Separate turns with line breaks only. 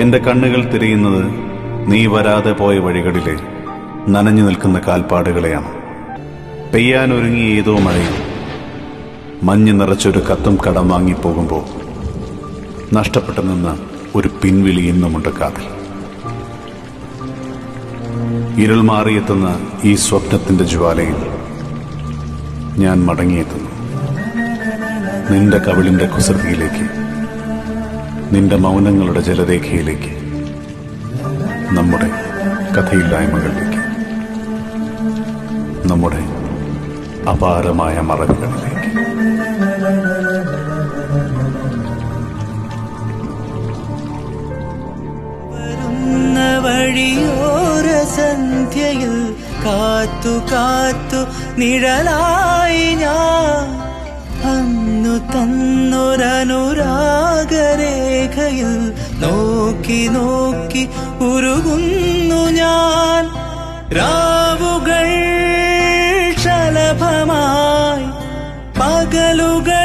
എന്റെ കണ്ണുകൾ തിരയുന്നത് നീ വരാതെ പോയ വഴികളിലെ നനഞ്ഞു നിൽക്കുന്ന കാൽപ്പാടുകളെയാണ്. പെയ്യാനൊരുങ്ങി ഏതോ മഴയിൽ മഞ്ഞ് നിറച്ചൊരു കത്തും കടം വാങ്ങിപ്പോകുമ്പോൾ നഷ്ടപ്പെട്ടു നിന്ന ഒരു പിൻവിളി ഇന്നുമുണ്ട് കാതിൽ. ഇരുൾ മാറിയെത്തുന്ന ഈ സ്വപ്നത്തിന്റെ ജ്വാലയിൽ ഞാൻ മടങ്ങിയെത്തുന്നു നിന്റെ കവിളിന്റെ കുസൃതിയിലേക്ക്, നിന്റെ മൗനങ്ങളുടെ ജലരേഖയിലേക്ക്, നമ്മുടെ കഥയില്ലായ്മകളിലേക്ക്, നമ്മുടെ അപാരമായ മറവികളിലേക്ക്.
വരുന്ന വഴിയോര സന്ധ്യയിൽ കാത്തു കാത്തു നിഴലായി ഞാൻ അന്നു തന്നൊരനുരാഗരേഖയിൽ നോക്കി നോക്കി ഉരുകുന്നു ഞാൻ. രാവുകൾ ശലഭമായി, പകലുകൾ